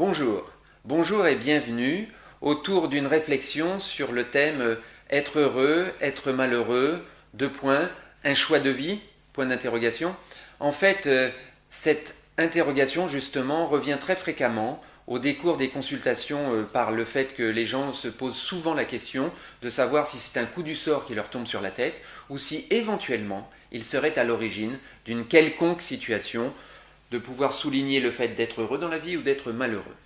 Bonjour, bonjour et bienvenue autour d'une réflexion sur le thème être heureux, être malheureux, un choix de vie, point d'interrogation. En fait, cette interrogation justement revient très fréquemment au décours des consultations par le fait que les gens se posent souvent la question de savoir si c'est un coup du sort qui leur tombe sur la tête ou si éventuellement ils seraient à l'origine d'une quelconque situation de pouvoir souligner le fait d'être heureux dans la vie ou d'être malheureux.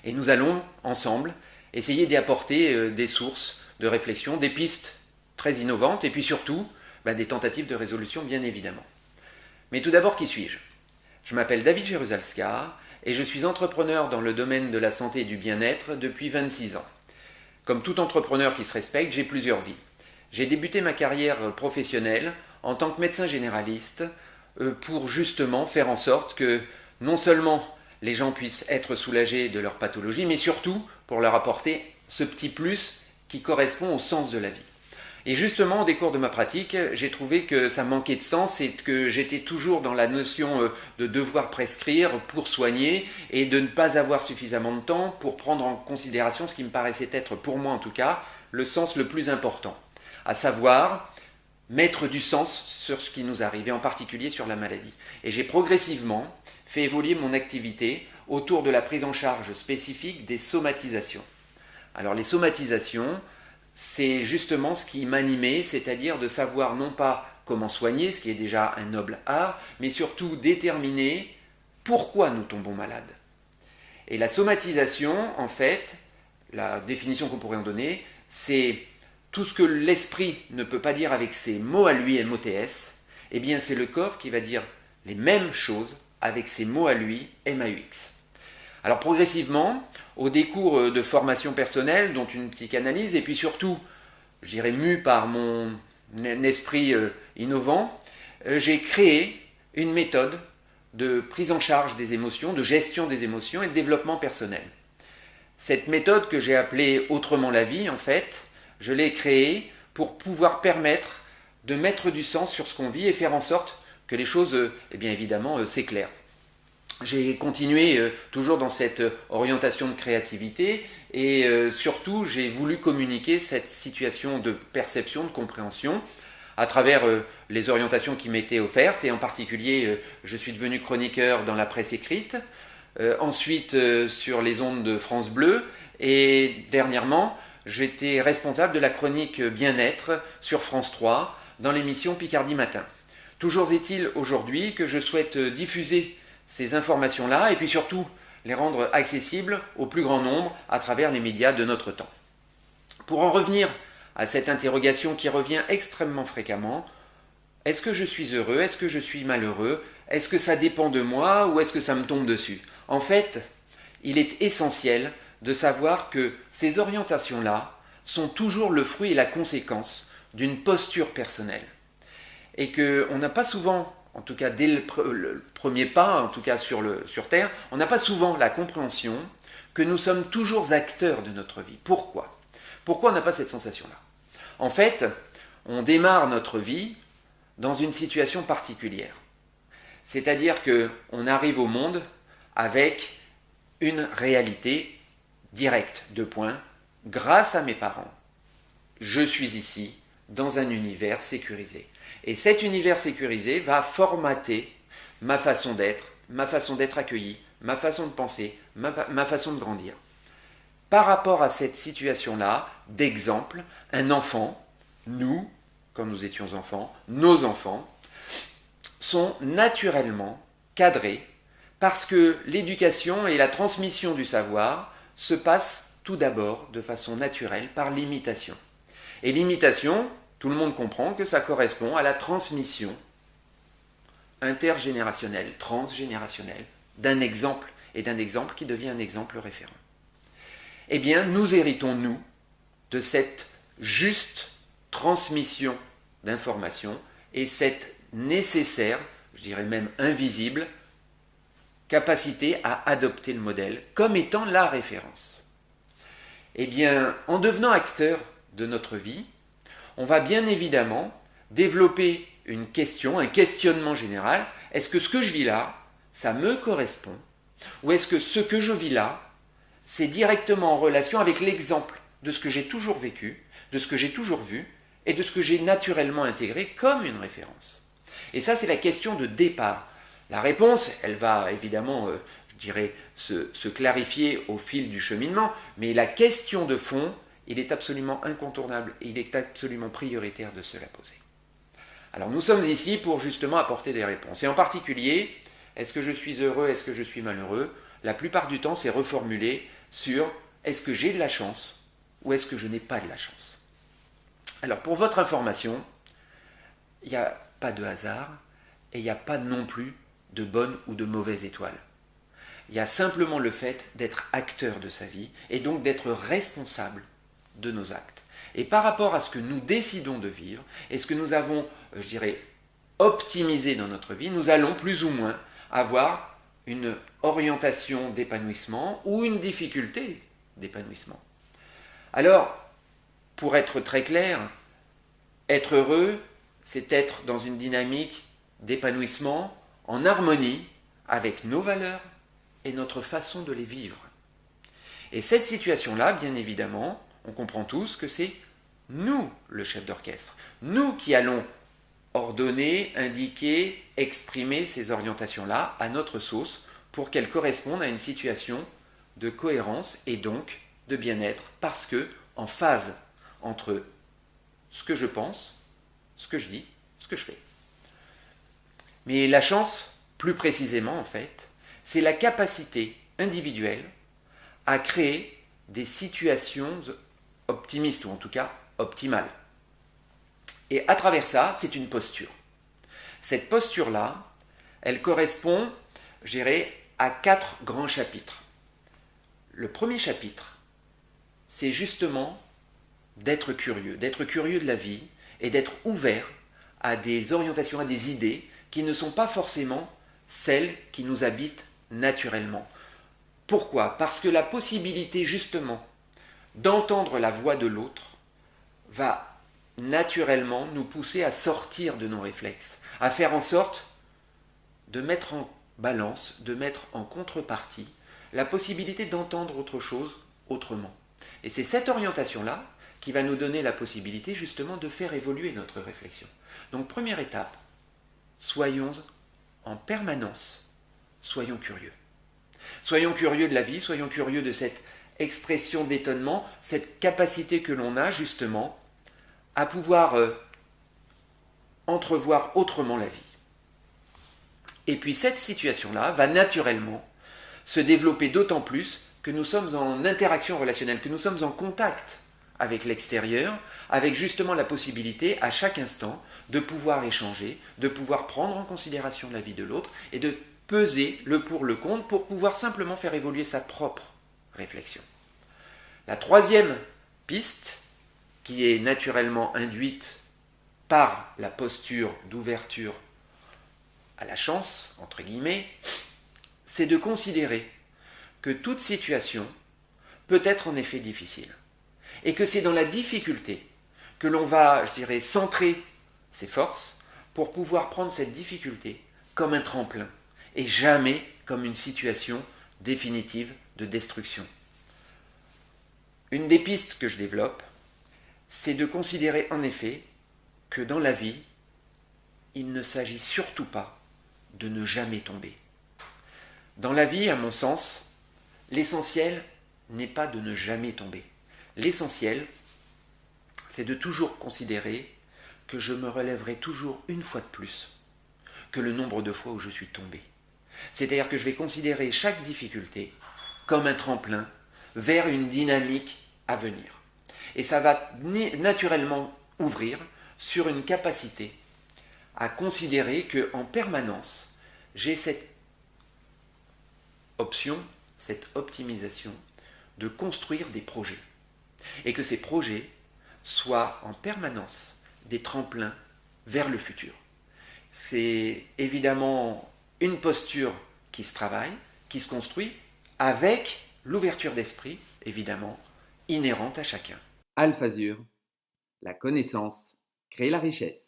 Et nous allons, ensemble, essayer d'y apporter des sources de réflexion, des pistes très innovantes, et puis surtout, des tentatives de résolution, bien évidemment. Mais tout d'abord, qui suis-je ? Je m'appelle David Jerusalska, et je suis entrepreneur dans le domaine de la santé et du bien-être depuis 26 ans. Comme tout entrepreneur qui se respecte, j'ai plusieurs vies. J'ai débuté ma carrière professionnelle en tant que médecin généraliste, pour justement faire en sorte que non seulement les gens puissent être soulagés de leur pathologie, mais surtout pour leur apporter ce petit plus qui correspond au sens de la vie. Et justement, au décours de ma pratique, j'ai trouvé que ça manquait de sens et que j'étais toujours dans la notion de devoir prescrire pour soigner et de ne pas avoir suffisamment de temps pour prendre en considération ce qui me paraissait être, pour moi en tout cas, le sens le plus important, à savoir mettre du sens sur ce qui nous arrive, et en particulier sur la maladie. Et j'ai progressivement fait évoluer mon activité autour de la prise en charge spécifique des somatisations. Alors les somatisations, c'est justement ce qui m'animait, c'est-à-dire de savoir non pas comment soigner, ce qui est déjà un noble art, mais surtout déterminer pourquoi nous tombons malades. Et la somatisation, en fait, la définition qu'on pourrait en donner, c'est tout ce que l'esprit ne peut pas dire avec ses mots à lui, MOTS, eh bien c'est le corps qui va dire les mêmes choses avec ses mots à lui, MAUX. Alors progressivement, au décours de formation personnelle, dont une psychanalyse, et puis surtout, je dirais mu par mon esprit innovant, j'ai créé une méthode de prise en charge des émotions, de gestion des émotions et de développement personnel. Cette méthode que j'ai appelée Autrement la vie, en fait, je l'ai créée pour pouvoir permettre de mettre du sens sur ce qu'on vit et faire en sorte que les choses, bien évidemment, s'éclairent. J'ai continué toujours dans cette orientation de créativité et surtout, j'ai voulu communiquer cette situation de perception, de compréhension à travers les orientations qui m'étaient offertes et en particulier, je suis devenu chroniqueur dans la presse écrite, ensuite sur les ondes de France Bleu et dernièrement, j'étais responsable de la chronique bien-être sur France 3 dans l'émission Picardie Matin. Toujours est-il aujourd'hui que je souhaite diffuser ces informations-là et puis surtout les rendre accessibles au plus grand nombre à travers les médias de notre temps. Pour en revenir à cette interrogation qui revient extrêmement fréquemment, est-ce que je suis heureux? Est-ce que je suis malheureux? Est-ce que ça dépend de moi ou est-ce que ça me tombe dessus? En fait, il est essentiel de savoir que ces orientations-là sont toujours le fruit et la conséquence d'une posture personnelle. Et qu'on n'a pas souvent, en tout cas dès le premier pas, en tout cas sur Terre, on n'a pas souvent la compréhension que nous sommes toujours acteurs de notre vie. Pourquoi? Pourquoi on n'a pas cette sensation-là? En fait, on démarre notre vie dans une situation particulière. C'est-à-dire qu'on arrive au monde avec une réalité direct, grâce à mes parents, je suis ici dans un univers sécurisé. Et cet univers sécurisé va formater ma façon d'être accueilli, ma façon de penser, ma façon de grandir. Par rapport à cette situation-là, d'exemple, un enfant, nous, quand nous étions enfants, nos enfants, sont naturellement cadrés parce que l'éducation et la transmission du savoir se passe tout d'abord de façon naturelle par l'imitation. Et l'imitation, tout le monde comprend que ça correspond à la transmission intergénérationnelle, transgénérationnelle, d'un exemple et d'un exemple qui devient un exemple référent. Eh bien, nous héritons, nous, de cette juste transmission d'informations et cette nécessaire, je dirais même invisible, capacité à adopter le modèle comme étant la référence. Eh bien, en devenant acteur de notre vie, on va bien évidemment développer une question, un questionnement général. Est-ce que ce que je vis là, ça me correspond? Ou est-ce que ce que je vis là, c'est directement en relation avec l'exemple de ce que j'ai toujours vécu, de ce que j'ai toujours vu et de ce que j'ai naturellement intégré comme une référence? Et ça, c'est la question de départ. La réponse, elle va évidemment, je dirais, se clarifier au fil du cheminement, mais la question de fond, il est absolument incontournable et il est absolument prioritaire de se la poser. Alors nous sommes ici pour justement apporter des réponses. Et en particulier, est-ce que je suis heureux, est-ce que je suis malheureux? La plupart du temps, c'est reformulé sur est-ce que j'ai de la chance ou est-ce que je n'ai pas de la chance? Alors pour votre information, il n'y a pas de hasard et il n'y a pas non plus de bonne ou de mauvaise étoile. Il y a simplement le fait d'être acteur de sa vie et donc d'être responsable de nos actes. Et par rapport à ce que nous décidons de vivre et ce que nous avons, je dirais, optimisé dans notre vie, nous allons plus ou moins avoir une orientation d'épanouissement ou une difficulté d'épanouissement. Alors, pour être très clair, être heureux, c'est être dans une dynamique d'épanouissement en harmonie avec nos valeurs et notre façon de les vivre. Et cette situation-là, bien évidemment, on comprend tous que c'est nous le chef d'orchestre, nous qui allons ordonner, indiquer, exprimer ces orientations-là à notre sauce pour qu'elles correspondent à une situation de cohérence et donc de bien-être, parce que en phase entre ce que je pense, ce que je dis, ce que je fais. Mais la chance, plus précisément en fait, c'est la capacité individuelle à créer des situations optimistes, ou en tout cas optimales. Et à travers ça, c'est une posture. Cette posture-là, elle correspond, je dirais, à 4 grands chapitres. Le premier chapitre, c'est justement d'être curieux de la vie et d'être ouvert à des orientations, à des idées qui ne sont pas forcément celles qui nous habitent naturellement. Pourquoi? Parce que la possibilité justement d'entendre la voix de l'autre va naturellement nous pousser à sortir de nos réflexes, à faire en sorte de mettre en balance, de mettre en contrepartie la possibilité d'entendre autre chose autrement. Et c'est cette orientation-là qui va nous donner la possibilité justement de faire évoluer notre réflexion. Donc première étape, soyons en permanence, soyons curieux. Soyons curieux de la vie, soyons curieux de cette expression d'étonnement, cette capacité que l'on a justement à pouvoir entrevoir autrement la vie. Et puis cette situation-là va naturellement se développer d'autant plus que nous sommes en interaction relationnelle, que nous sommes en contact avec l'extérieur, avec justement la possibilité à chaque instant de pouvoir échanger, de pouvoir prendre en considération la vie de l'autre et de peser le pour le contre pour pouvoir simplement faire évoluer sa propre réflexion. La troisième piste, qui est naturellement induite par la posture d'ouverture à la chance, entre guillemets, c'est de considérer que toute situation peut être en effet difficile. Et que c'est dans la difficulté que l'on va, je dirais, centrer ses forces pour pouvoir prendre cette difficulté comme un tremplin et jamais comme une situation définitive de destruction. Une des pistes que je développe, c'est de considérer en effet que dans la vie, il ne s'agit surtout pas de ne jamais tomber. Dans la vie, à mon sens, l'essentiel n'est pas de ne jamais tomber. L'essentiel, c'est de toujours considérer que je me relèverai toujours une fois de plus que le nombre de fois où je suis tombé. C'est-à-dire que je vais considérer chaque difficulté comme un tremplin vers une dynamique à venir. Et ça va naturellement ouvrir sur une capacité à considérer qu'en permanence, j'ai cette option, cette optimisation de construire des projets. Et que ces projets soient en permanence des tremplins vers le futur. C'est évidemment une posture qui se travaille, qui se construit, avec l'ouverture d'esprit, évidemment, inhérente à chacun. Alphazur, la connaissance crée la richesse.